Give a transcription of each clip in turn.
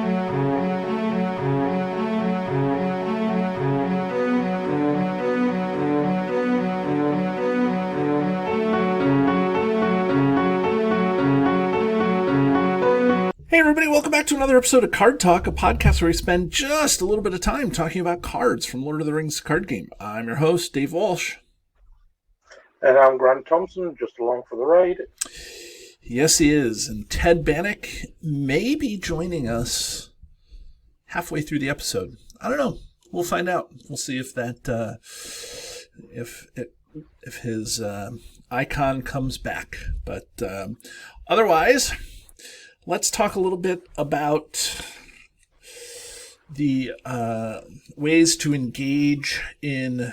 Hey everybody, welcome back to another episode of Card Talk, a podcast where we spend just a little bit of time talking about cards from Lord of the Rings card game. I'm your host, Dave Walsh. And I'm Grant Thompson, just along for the ride. Yes, he is. And Ted Bannock may be joining us halfway through the episode. I don't know. We'll find out. We'll see if that, if his icon comes back. But otherwise, let's talk a little bit about the ways to engage in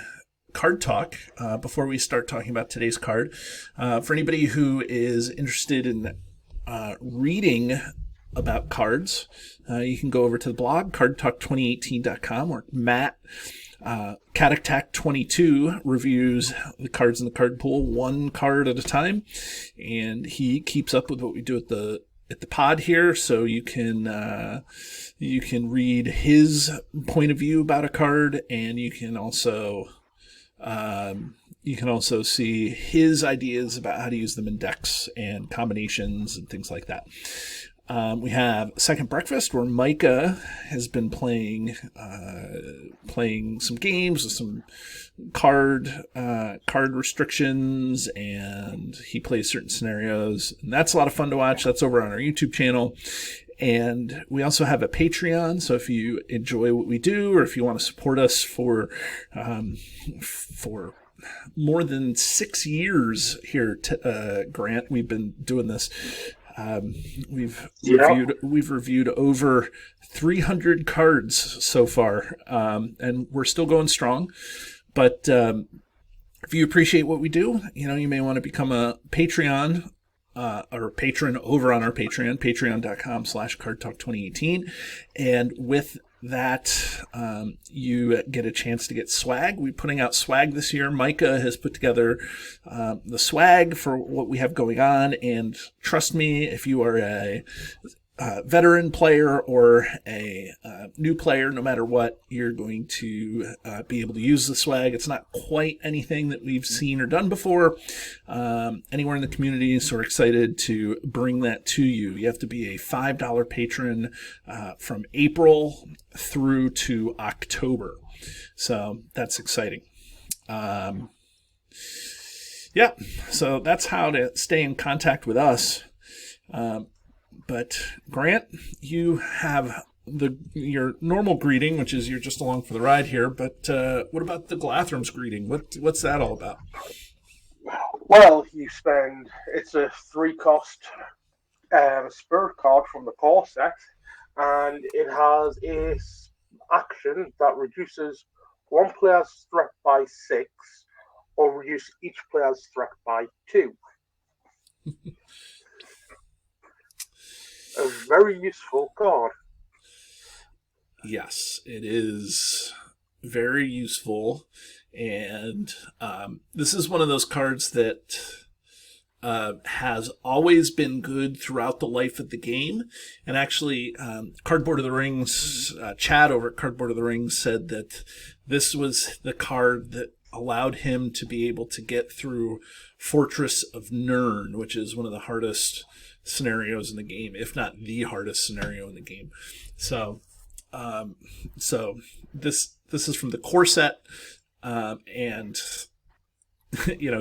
Card Talk before we start talking about today's card. For anybody who is interested in reading about cards, you can go over to the blog, cardtalk2018.com, where Matt, Cat Attack 22, reviews the cards in the card pool one card at a time, and he keeps up with what we do at the pod here, so you can read his point of view about a card, and you can also see his ideas about how to use them in decks and combinations and things like that. We have Second Breakfast, where Micah has been playing some games with some card restrictions, and he plays certain scenarios, and that's a lot of fun to watch. That's over on our YouTube channel. And we also have a Patreon, so if you enjoy what we do, or if you want to support us for more than 6 years here, Grant, we've been doing this. We've reviewed over 300 cards so far, and we're still going strong. But if you appreciate what we do, you may want to become a Patreon or a patron over on our Patreon, patreon.com/cardtalk2018. And with that, you get a chance to get swag. We're putting out swag this year. Micah has put together the swag for what we have going on. And trust me, if you are a veteran player or a new player, no matter what, you're going to be able to use the swag. It's not quite anything that we've seen or done before anywhere in the community, so we're excited to bring that to you. You have to be a $5 patron from April through to October, so that's exciting. So that's how to stay in contact with us. But Grant, you have your normal greeting, which is you're just along for the ride here. But what about the Galadhrim's greeting? What's that all about? Well, it's a 3-cost spirit card from the core set, and it has a action that reduces one player's threat by 6, or reduce each player's threat by 2. A very useful card. Yes, it is very useful, and this is one of those cards that has always been good throughout the life of the game. And actually, Cardboard of the Rings, Chad over at Cardboard of the Rings said that this was the card that allowed him to be able to get through Fortress of Nirn, which is one of the hardest scenarios in the game, if not the hardest scenario in the game. So this is from the core set, and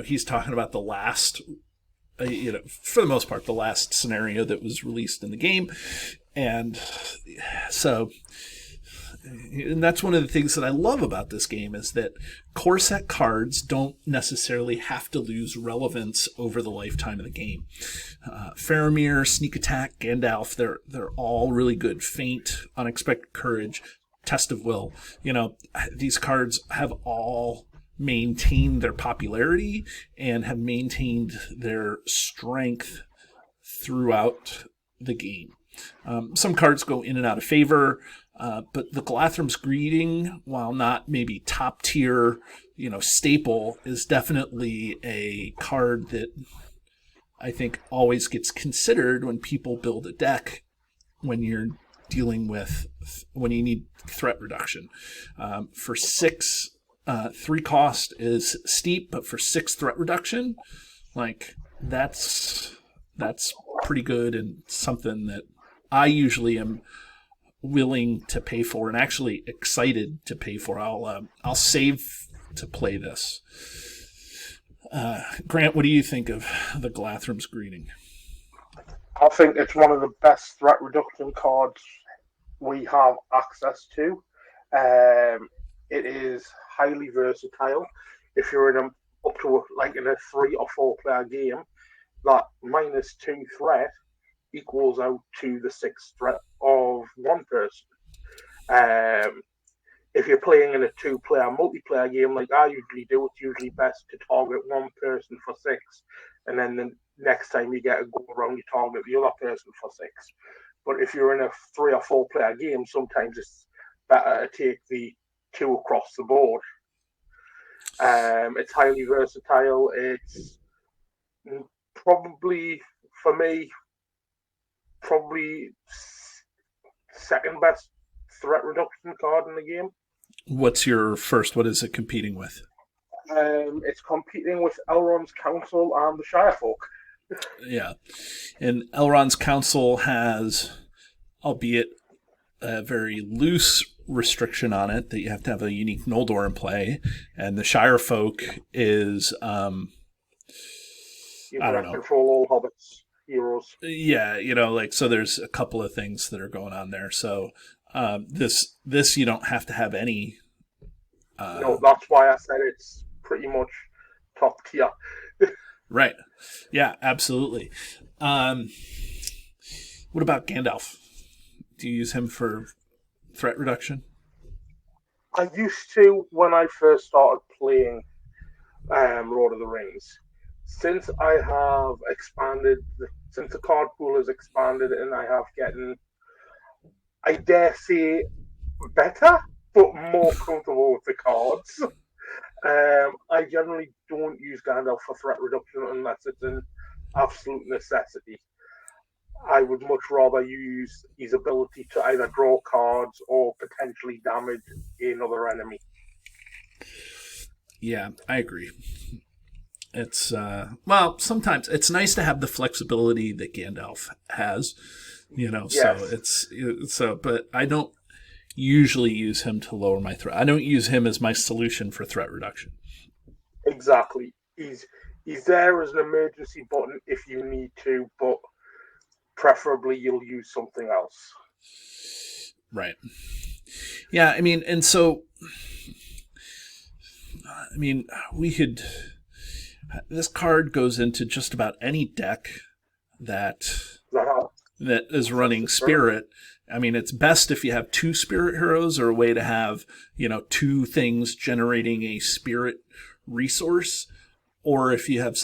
he's talking about the last, for the most part, the last scenario that was released in the game, and that's one of the things that I love about this game, is that core set cards don't necessarily have to lose relevance over the lifetime of the game. Faramir, Sneak Attack, Gandalf, they're all really good. Feint, Unexpected Courage, Test of Will. These cards have all maintained their popularity and have maintained their strength throughout the game. Some cards go in and out of favor. But the Galadhrim's Greeting, while not maybe top tier, staple, is definitely a card that I think always gets considered when people build a deck when you're dealing with when you need threat reduction. For 6, 3 cost is steep, but for 6 threat reduction, like that's pretty good and something that I usually am willing to pay for and actually excited to pay for. I'll save to play this. Grant, what do you think of the Galadhrim's Greeting? I think it's one of the best threat reduction cards we have access to. It is highly versatile. If you're in up to in a 3 or 4 player game, that -2 threat equals out to the 6 threat of one person. If you're playing in a 2-player multiplayer game like I usually do, it's usually best to target one person for 6, and then the next time you get a go around, you target the other person for 6. But if you're in a 3 or 4 player game, sometimes it's better to take the 2 across the board. It's highly versatile. It's probably, for me, second best threat reduction card in the game. What's your first? What is it competing with? It's competing with Elrond's Council and the Shirefolk. Yeah. And Elrond's Council has, albeit a very loose restriction on it, that you have to have a unique Noldor in play. And the Shirefolk is, I don't know. Control all hobbits, heroes. Yeah, so there's a couple of things that are going on there. So this you don't have to have any. No, that's why I said it's pretty much top tier. Right. Yeah, absolutely. What about Gandalf? Do you use him for threat reduction? I used to when I first started playing Lord of the Rings. Since I have expanded, since the card pool has expanded and I have gotten, I dare say, better, but more comfortable with the cards. I generally don't use Gandalf for threat reduction unless it's an absolute necessity. I would much rather use his ability to either draw cards or potentially damage another enemy. Yeah, I agree. It's sometimes it's nice to have the flexibility that Gandalf has, Yes. But I don't usually use him to lower my threat. I don't use him as my solution for threat reduction. Exactly. He's there as an emergency button if you need to, but preferably you'll use something else. Right. Yeah, we could. This card goes into just about any deck that is running Spirit. It's best if you have 2 Spirit heroes or a way to have, 2 things generating a Spirit resource. Or if you have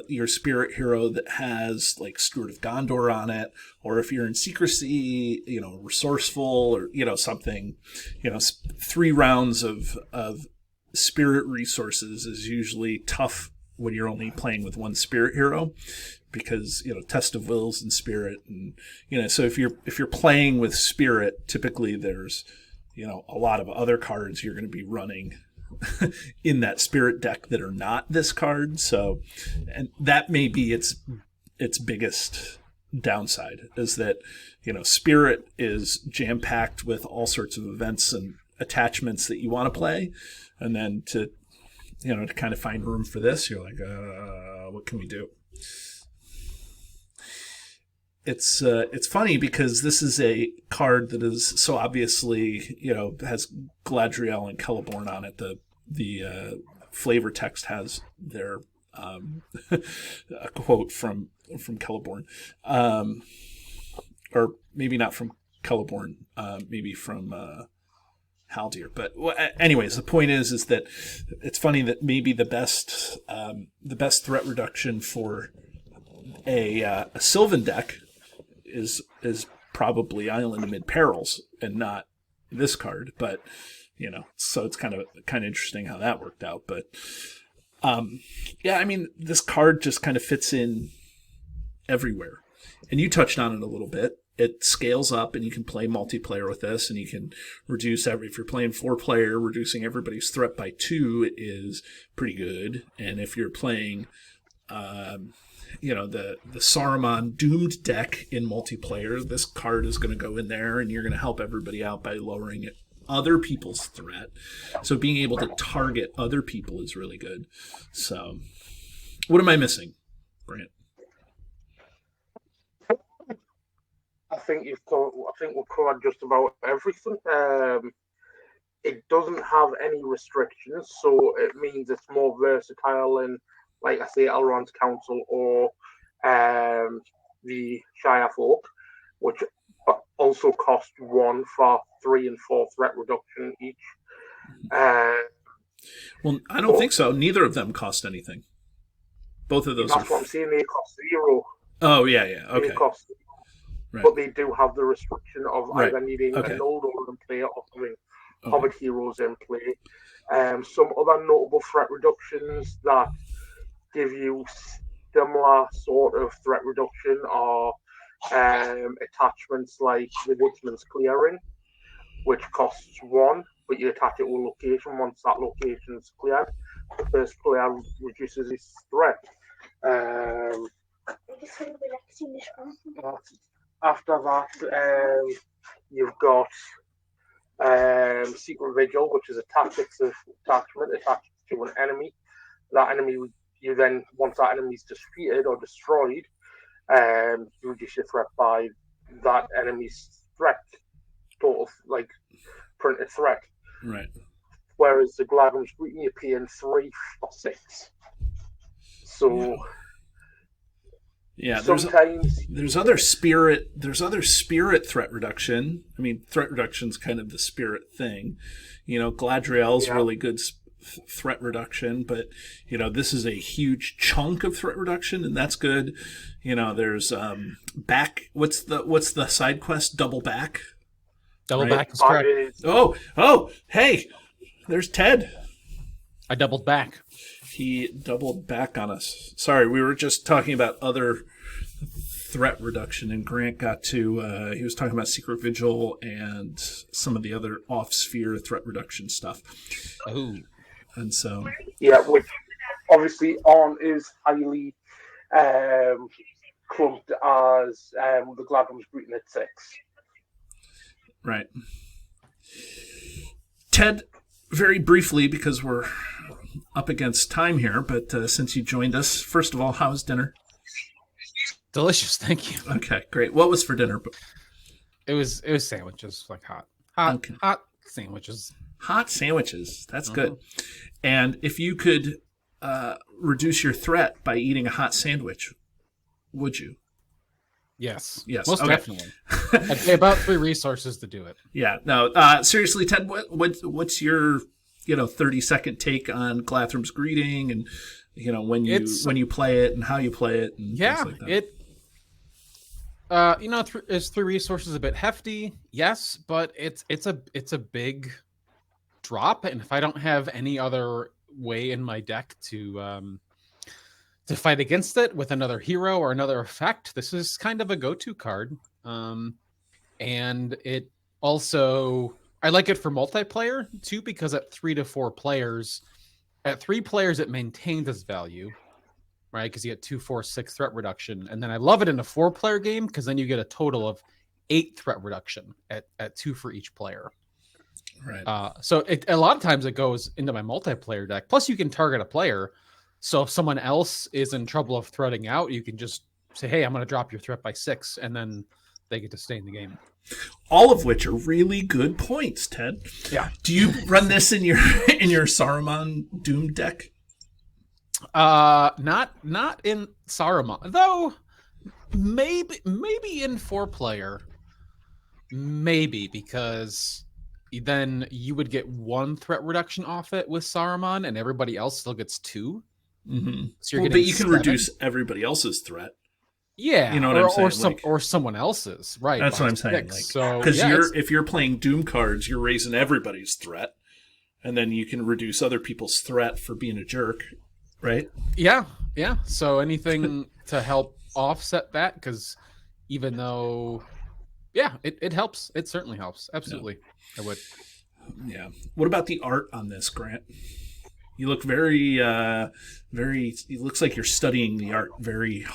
your Spirit hero that has like Steward of Gondor on it, or if you're in Secrecy, Resourceful, or something, 3 rounds of Spirit resources is usually tough when you're only playing with 1 Spirit hero, because Test of Wills and Spirit, and so if you're playing with Spirit, typically there's a lot of other cards you're going to be running in that Spirit deck that are not this card. So, and that may be its biggest downside, is that Spirit is jam packed with all sorts of events and attachments that you want to play, and then to kind of find room for this, you're like, what can we do? It's funny because this is a card that is so obviously, has Galadriel and Celeborn on it. The flavor text has their a quote from Celeborn, or maybe not from Celeborn, maybe from Haldir. But anyways, the point is that it's funny that maybe the best threat reduction for a Sylvan deck is probably Island Amid Perils and not this card. But so it's kind of interesting how that worked out. But this card just kind of fits in everywhere. And you touched on it a little bit. it scales up, and you can play multiplayer with this, and you can reduce if you're playing 4-player, reducing everybody's threat by 2 is pretty good. And if you're playing the Saruman doomed deck in multiplayer, this card is going to go in there, and you're going to help everybody out by lowering other people's threat. So being able to target other people is really good. So what am I missing, Brant? I think we've covered just about everything. It doesn't have any restrictions, so it means it's more versatile than, like I say, Elrond's Council or the Shire Folk, which also cost 1 for 3 and 4 threat reduction each. Well, I don't think so. Neither of them cost anything. Both of those. That's what I'm saying. They cost 0. Oh yeah, okay. They cost 0. Right. But they do have the restriction of either needing an old in play or having Hobbit heroes in play. Some other notable threat reductions that give you similar sort of threat reduction are attachments like the Woodsman's Clearing, which costs 1, but you attach it to a location. Once that location's cleared, the first player reduces his threat. After that, you've got Secret Vigil, which is a tactics attachment attached to an enemy. That enemy, you then, once that enemy is defeated or destroyed, you reduce your threat by that enemy's threat, total, like, printed threat. Right. Whereas the Galadhrim's Greeting, you're paying 3 for 6. So... Yeah, sometimes there's other spirit threat reduction. I mean, threat reduction is kind of the spirit thing. Galadriel's really good threat reduction, but this is a huge chunk of threat reduction, and that's good. There's back. What's the side quest? Double back. Double back is correct. Oh, hey, there's Ted. I doubled back. He doubled back on us. Sorry, we were just talking about other threat reduction, and Grant got to, he was talking about Secret Vigil and some of the other off-sphere threat reduction stuff. Oh. And so... Yeah, which obviously is highly clubbed as the Galadhrim's Greeting at 6. Right. Ted, very briefly, because we're up against time here, but since you joined us, first of all, how's dinner? Delicious, thank you. Okay, great. What was for dinner? It was sandwiches, like hot sandwiches. Hot sandwiches. That's good. And if you could reduce your threat by eating a hot sandwich, would you? Yes. Most definitely. I'd pay about 3 resources to do it. Yeah. No. Seriously, Ted, what's your 30-second take on Galadhrim's Greeting, and when you play it and how you play it, and things like that. Is 3 resources a bit hefty? Yes, but it's a big drop, and if I don't have any other way in my deck to fight against it with another hero or another effect, this is kind of a go-to card. And it also, I like it for multiplayer too, because at 3 to 4 players, at 3 players it maintains its value, right? Because you get 2, 4, 6 threat reduction, and then I love it in a 4-player game because then you get a total of 8 threat reduction at 2 for each player. Right. So a lot of times it goes into my multiplayer deck. Plus, you can target a player. So if someone else is in trouble of threading out, you can just say, "Hey, I'm going to drop your threat by 6," and then they get to stay in the game. All of which are really good points, Ted. Yeah. Do you run this in your Saruman Doom deck? Not in Saruman, though. Maybe in 4-player. Maybe, because then you would get 1 threat reduction off it with Saruman, and everybody else still gets 2. Mm-hmm. So you're but you can 7. reduce everybody else's threat. Yeah, you know what I'm saying, or someone else's, right? That's what I'm saying. Because if you're playing Doom cards, you're raising everybody's threat, and then you can reduce other people's threat for being a jerk, right? Yeah. So anything to help offset that, because even though Yeah, it helps. It certainly helps. Absolutely, I would. Yeah. What about the art on this, Grant? You look very, very. It looks like you're studying the art very,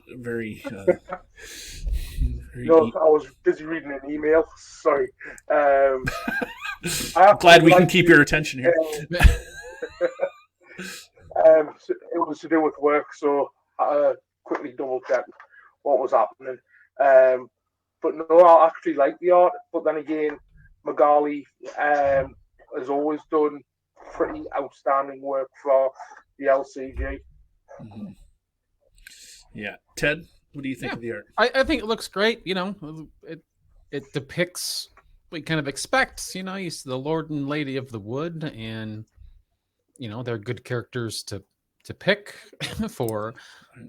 very, very. No, I was busy reading an email. Sorry. I I'm glad actually we can like keep your attention here. so it was to do with work, so I quickly double checked what was happening. But no, I actually like the art. But then again, Magali has always done pretty outstanding work for the LCG. Mm-hmm. Yeah, Ted, what do you think of the art? I think it looks great. You know, it depicts what you kind of expect. You know, you see the Lord and Lady of the Wood, and you know they're good characters to pick for,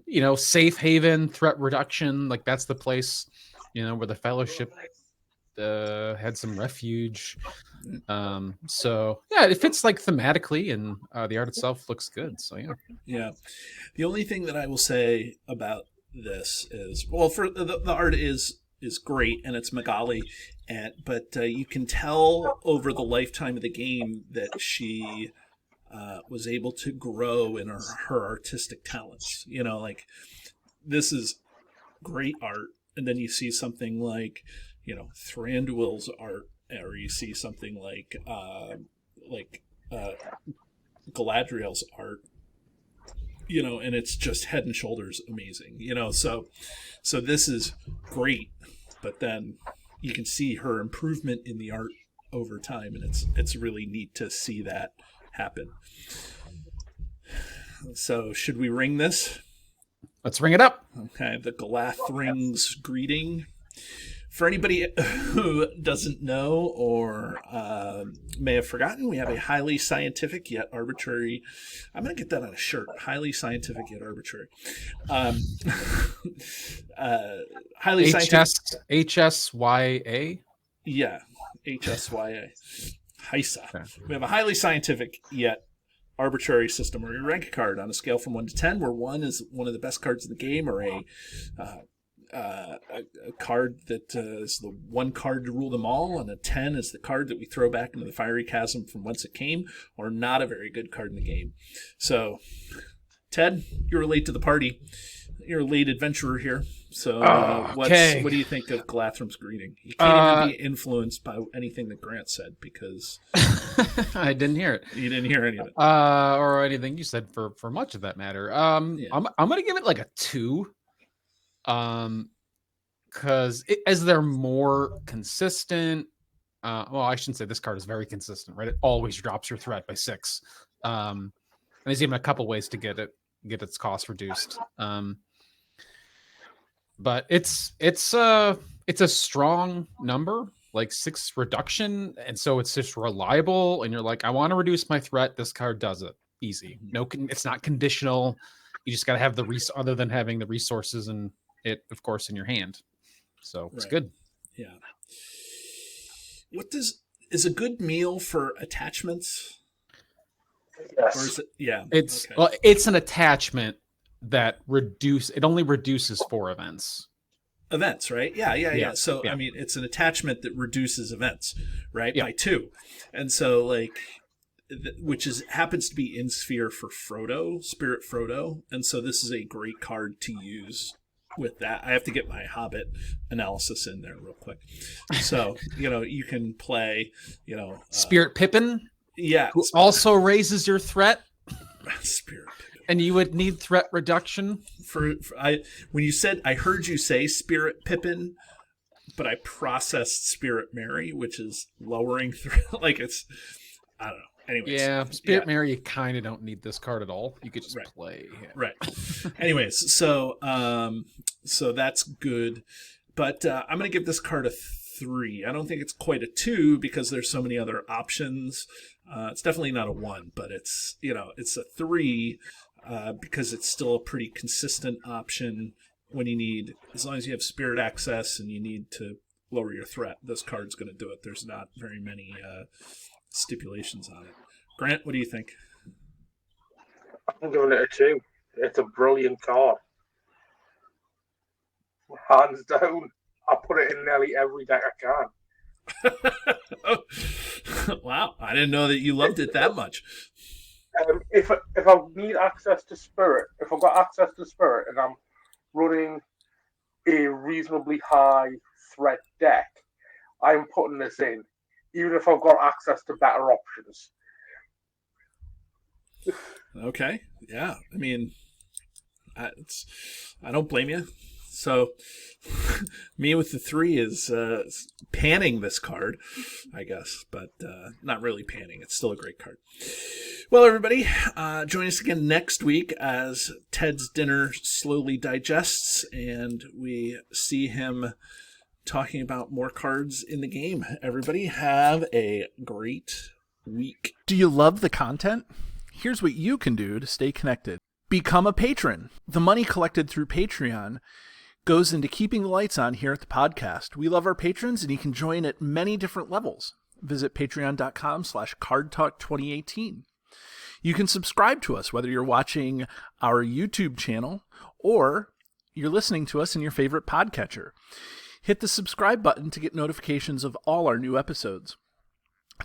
you know, safe haven, threat reduction. Like that's the place, you know, where the Fellowship had some refuge. So yeah, it fits like thematically, and the art itself looks good. So yeah. Yeah. The only thing that I will say about this is, well, for the art is great and it's Magali, but you can tell over the lifetime of the game that she was able to grow in her artistic talents. You know, like this is great art, and then you see something like, you know, Thranduil's art, or you see something like Galadriel's art, you know, and it's just head and shoulders amazing, you know. So this is great, but then you can see her improvement in the art over time, and it's really neat to see that happen. So should we ring this? Let's ring it up. Okay, the Galadhrim's greeting. For anybody who doesn't know or may have forgotten, we have a highly scientific yet arbitrary. I'm going to get that on a shirt. Highly scientific yet arbitrary. Highly scientific. HSYA? Yeah, HSYA. HISA. Okay. We have a highly scientific yet arbitrary system where you rank a card on a scale from 1 to 10, where 1 is one of the best cards in the game, or a card that is the one card to rule them all, and a 10 is the card that we throw back into the fiery chasm from whence it came, or not a very good card in the game. So, Ted, you're late to the party. You're a late adventurer here. So, what do you think of Galadhrim's greeting? You can't even be influenced by anything that Grant said, because I didn't hear it. You didn't hear any of it, or anything you said for much of that matter. I'm gonna give it like a 2. Because as they're more consistent, well, I shouldn't say this card is very consistent, right? It always drops your threat by 6. And there's even a couple ways to get its cost reduced. But it's a strong number, like 6 reduction, and so it's just reliable. And you're like, I want to reduce my threat. This card does it easy. No, it's not conditional. You just got to have the other than having the resources and it, of course, in your hand. So it's good. Yeah. Is a good meal for attachments? Yes. Or is it, yeah. Well, it's an attachment that only reduces 4 events. Events, right? Yeah. So yeah. I mean, it's an attachment that reduces events, right? Yeah. By 2. And so like which happens to be in Sphere for Frodo, Spirit Frodo, and so this is a great card to use with that. I have to get my Hobbit analysis in there real quick. So, you know, you can play, you know, Spirit Pippin, who Spirit. also raises your threat. Spirit Pippin. And you would need threat reduction. When you said, I heard you say Spirit Pippin, but I processed Spirit Mary, which is lowering threat. Like it's, I don't know. Anyways, yeah, Spirit Mary, you kind of don't need this card at all. You could just play. Yeah. Right. Anyways, so that's good, but I'm going to give this card a 3. I don't think it's quite a 2 because there's so many other options. It's definitely not a 1, but it's a 3 because it's still a pretty consistent option when you need, as long as you have spirit access and you need to lower your threat. This card's going to do it. There's not very many stipulations on it. Grant, what do you think? I'm giving it a 2. It's a brilliant card. Hands down. I put it in nearly every deck I can. Wow, I didn't know that you loved it that much. If I need access to Spirit, if I've got access to Spirit and I'm running a reasonably high threat deck, I'm putting this in, even if I've got access to better options. Okay, yeah. I mean, I don't blame you. So, me with the 3 is panning this card, I guess, but not really panning. It's still a great card. Well, everybody, join us again next week as Ted's dinner slowly digests and we see him talking about more cards in the game. Everybody have a great week. Do you love the content? Here's what you can do to stay connected. Become a patron. The money collected through Patreon goes into keeping the lights on here at the podcast. We love our patrons, and you can join at many different levels. Visit patreon.com/cardtalk2018. You can subscribe to us, whether you're watching our YouTube channel or you're listening to us in your favorite podcatcher. Hit the subscribe button to get notifications of all our new episodes.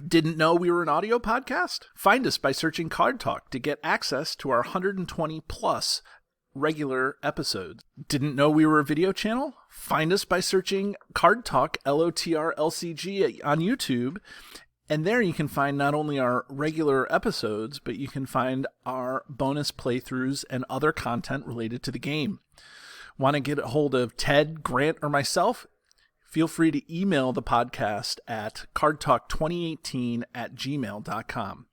Didn't know we were an audio podcast? Find us by searching Card Talk to get access to our 120 plus regular episodes. Didn't know we were a video channel? Find us by searching Card Talk LOTR LCG on YouTube. And there you can find not only our regular episodes, but you can find our bonus playthroughs and other content related to the game. Want to get a hold of Ted, Grant, or myself? Feel free to email the podcast at cardtalk2018@gmail.com.